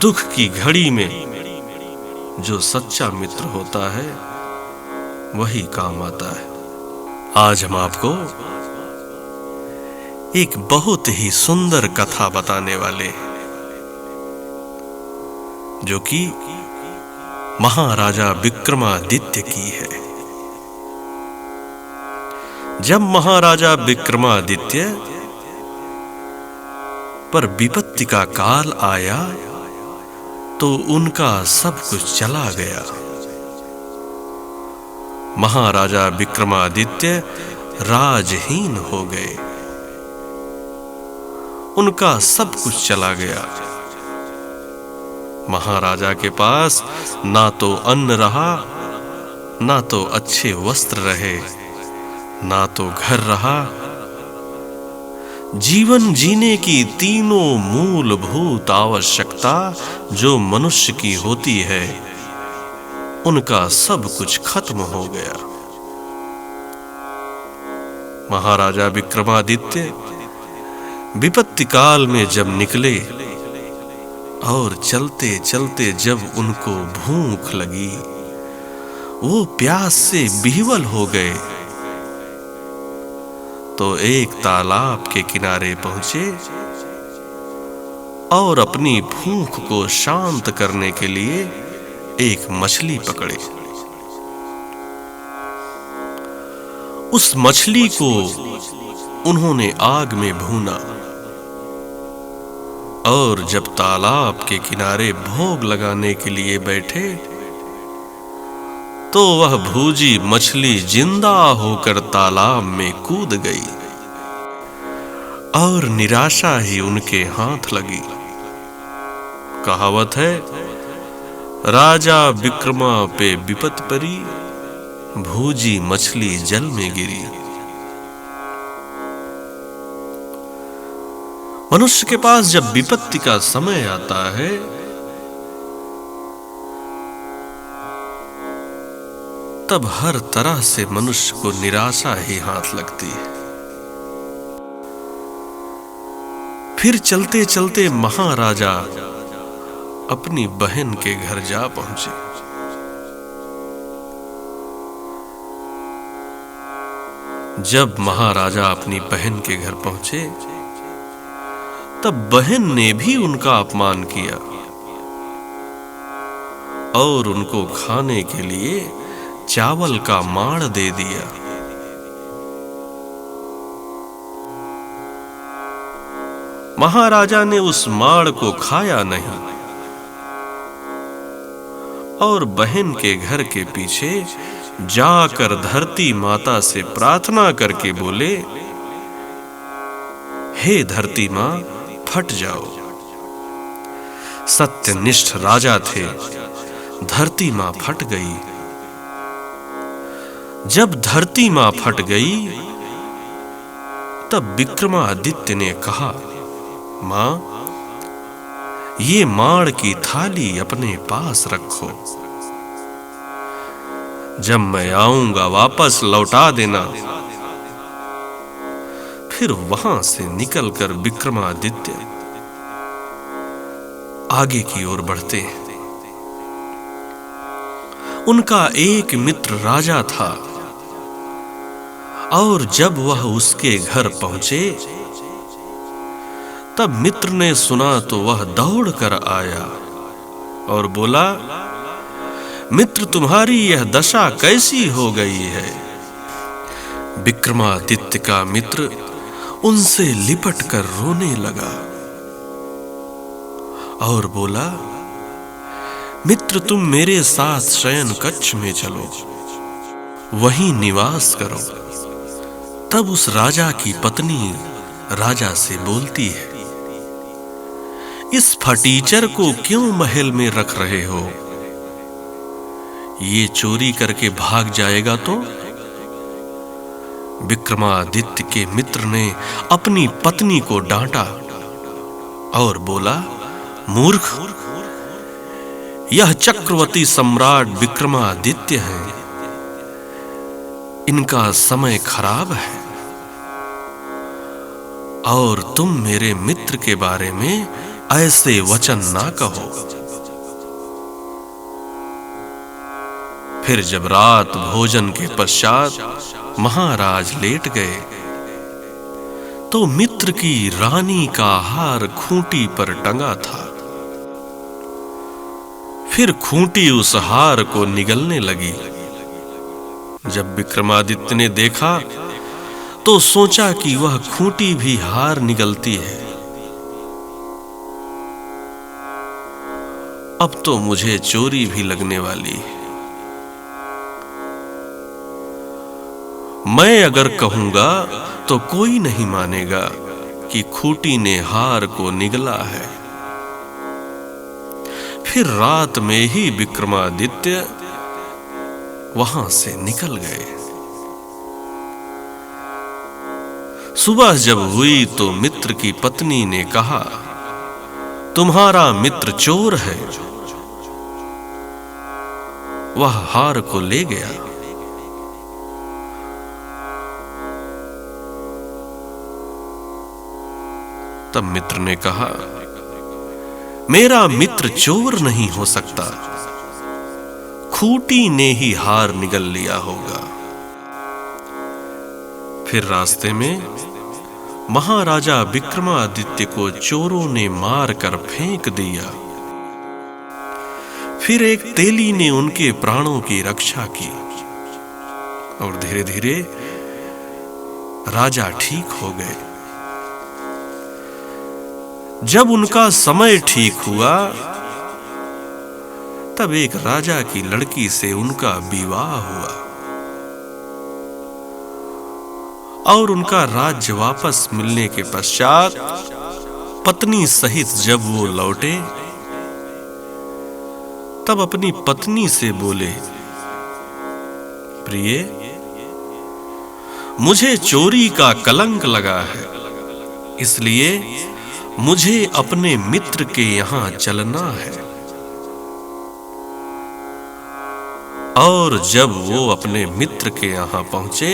दुख की घड़ी में जो सच्चा मित्र होता है वही काम आता है। आज हम आपको एक बहुत ही सुंदर कथा बताने वाले हैं, जो कि महाराजा विक्रमादित्य की है। जब महाराजा विक्रमादित्य पर विपत्ति का काल आया तो उनका सब कुछ चला गया। महाराजा विक्रमादित्य राजहीन हो गए, उनका सब कुछ चला गया। महाराजा के पास ना तो अन्न रहा, ना तो अच्छे वस्त्र रहे, ना तो घर रहा। जीवन जीने की तीनों मूलभूत आवश्यकता जो मनुष्य की होती है, उनका सब कुछ खत्म हो गया। महाराजा विक्रमादित्य विपत्ति काल में जब निकले और चलते चलते जब उनको भूख लगी, वो प्यास से विह्वल हो गए, तो एक तालाब के किनारे पहुंचे और अपनी भूख को शांत करने के लिए एक मछली पकड़े। उस मछली को उन्होंने आग में भूना और जब तालाब के किनारे भोग लगाने के लिए बैठे तो वह भूजी मछली जिंदा होकर तालाब में कूद गई और निराशा ही उनके हाथ लगी। कहावत है, राजा विक्रमा पे विपत्ति परी, भूजी मछली जल में गिरी। मनुष्य के पास जब विपत्ति का समय आता है तब हर तरह से मनुष्य को निराशा ही हाथ लगती है। फिर चलते चलते महाराजा अपनी बहन के घर जा पहुंचे। जब महाराजा अपनी बहन के घर पहुंचे तब बहन ने भी उनका अपमान किया और उनको खाने के लिए चावल का माड़ दे दिया। महाराजा ने उस माड़ को खाया नहीं और बहन के घर के पीछे जाकर धरती माता से प्रार्थना करके बोले, हे धरती मां, फट जाओ। सत्यनिष्ठ राजा थे, धरती मां फट गई। जब धरती मां फट गई तब विक्रमादित्य ने कहा, मां, ये माड़ की थाली अपने पास रखो, जब मैं आऊंगा वापस लौटा देना। फिर वहां से निकलकर विक्रमादित्य आगे की ओर बढ़ते हैं। उनका एक मित्र राजा था और जब वह उसके घर पहुंचे तब मित्र ने सुना तो वह दौड़ कर आया और बोला, मित्र, तुम्हारी यह दशा कैसी हो गई है? विक्रमादित्य का मित्र उनसे लिपट कर रोने लगा और बोला, मित्र, तुम मेरे साथ शयन कक्ष में चलो, वहीं निवास करो। तब उस राजा की पत्नी राजा से बोलती है, इस फटीचर को क्यों महल में रख रहे हो? ये चोरी करके भाग जाएगा तो? विक्रमादित्य के मित्र ने अपनी पत्नी को डांटा और बोला, मूर्ख, यह चक्रवर्ती सम्राट विक्रमादित्य हैं, इनका समय खराब है और तुम मेरे मित्र के बारे में ऐसे वचन ना कहो। फिर जब रात भोजन के पश्चात महाराज लेट गए तो मित्र की रानी का हार खूंटी पर टंगा था। फिर खूंटी उस हार को निगलने लगी। जब विक्रमादित्य ने देखा तो सोचा कि वह खूंटी भी हार निगलती है। अब तो मुझे चोरी भी लगने वाली है। मैं अगर कहूंगा तो कोई नहीं मानेगा कि खूंटी ने हार को निगला है। फिर रात में ही विक्रमादित्य वहां से निकल गए। सुबह जब हुई तो मित्र की पत्नी ने कहा, तुम्हारा मित्र चोर है, वह हार को ले गया। तब मित्र ने कहा, मेरा मित्र चोर नहीं हो सकता, खूंटी ने ही हार निगल लिया होगा। फिर रास्ते में महाराजा विक्रमादित्य को चोरों ने मारकर फेंक दिया। फिर एक तेली ने उनके प्राणों की रक्षा की और धीरे धीरे राजा ठीक हो गए। जब उनका समय ठीक हुआ तब एक राजा की लड़की से उनका विवाह हुआ और उनका राज्य वापस मिलने के पश्चात पत्नी सहित जब वो लौटे तब अपनी पत्नी से बोले, प्रिय, मुझे चोरी का कलंक लगा है, इसलिए मुझे अपने मित्र के यहां चलना है। और जब वो अपने मित्र के यहां पहुंचे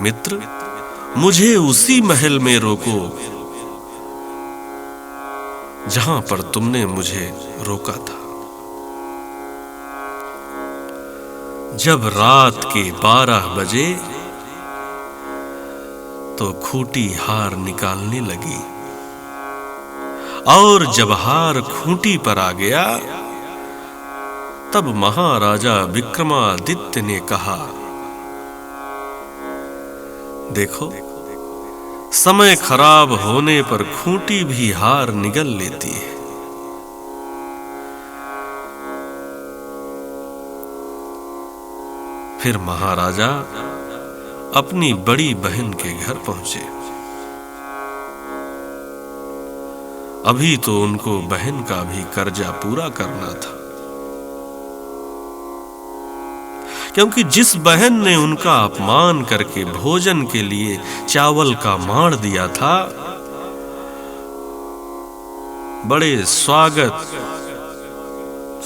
मित्र, मुझे उसी महल में रोको जहां पर तुमने मुझे रोका था। जब रात के 12 बजे तो खूंटी हार निकालने लगी और जब हार खूंटी पर आ गया तब महाराजा विक्रमादित्य ने कहा, देखो, समय खराब होने पर खूंटी भी हार निगल लेती है। फिर महाराजा अपनी बड़ी बहन के घर पहुंचे। अभी तो उनको बहन का भी कर्जा पूरा करना था, क्योंकि जिस बहन ने उनका अपमान करके भोजन के लिए चावल का माड़ दिया था, बड़े स्वागत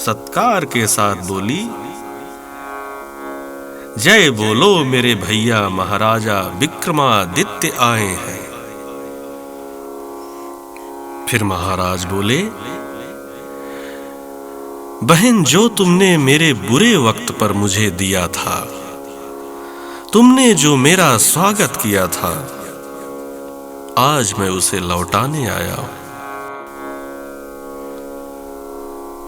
सत्कार के साथ बोली, जय बोलो, मेरे भैया महाराजा विक्रमादित्य आए हैं। फिर महाराज बोले, बहन, जो तुमने मेरे बुरे वक्त पर मुझे दिया था, तुमने जो मेरा स्वागत किया था, आज मैं उसे लौटाने आया हूं।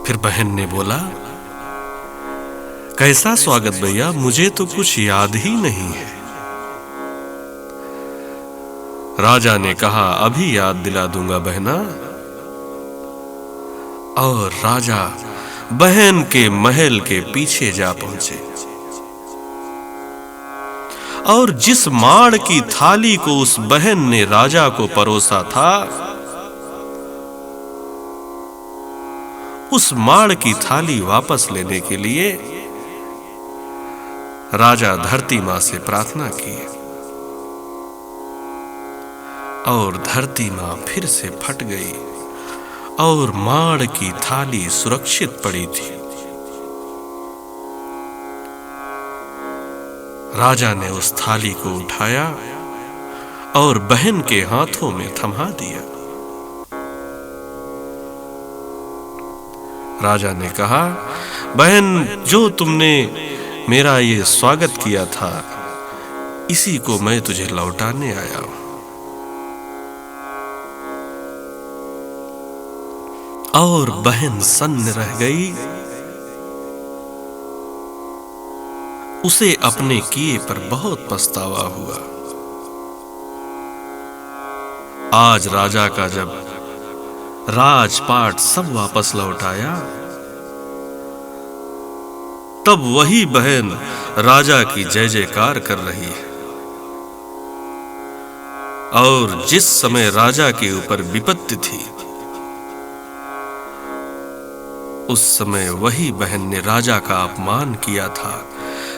फिर बहन ने बोला, कैसा स्वागत भैया, मुझे तो कुछ याद ही नहीं है। राजा ने कहा, अभी याद दिला दूंगा बहना। और राजा बहन के महल के पीछे जा पहुंचे और जिस माड़ की थाली को उस बहन ने राजा को परोसा था, उस माड़ की थाली वापस लेने के लिए राजा धरती मां से प्रार्थना की और धरती मां फिर से फट गई और माड़ की थाली सुरक्षित पड़ी थी। राजा ने उस थाली को उठाया और बहन के हाथों में थमा दिया। राजा ने कहा, बहन, जो तुमने मेरा ये स्वागत किया था, इसी को मैं तुझे लौटाने आया हूं। और बहन सन्न रह गई। उसे अपने किए पर बहुत पछतावा हुआ। आज राजा का जब राजपाट सब वापस लौट आया, तब वही बहन राजा की जय जयकार कर रही है। और जिस समय राजा के ऊपर विपत्ति थी, उस समय वही बहन ने राजा का अपमान किया था,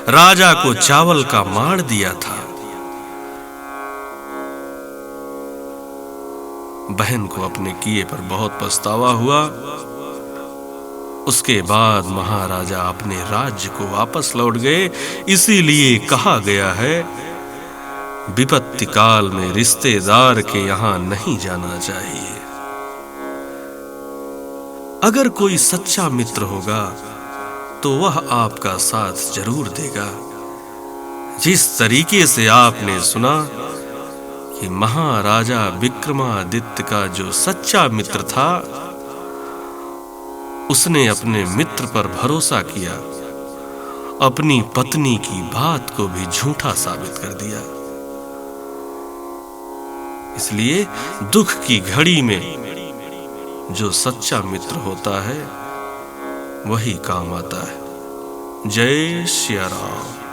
राजा को चावल का मार दिया था। बहन को अपने किए पर बहुत पछतावा हुआ। उसके बाद महाराजा अपने राज्य को वापस लौट गए। इसीलिए कहा गया है, विपत्ति काल में रिश्तेदार के यहां नहीं जाना चाहिए। अगर कोई सच्चा मित्र होगा तो वह आपका साथ जरूर देगा। जिस तरीके से आपने सुना कि महाराजा विक्रमादित्य का जो सच्चा मित्र था, उसने अपने मित्र पर भरोसा किया, अपनी पत्नी की बात को भी झूठा साबित कर दिया। इसलिए दुख की घड़ी में जो सच्चा मित्र होता है, वही काम आता है। जय श्री राम।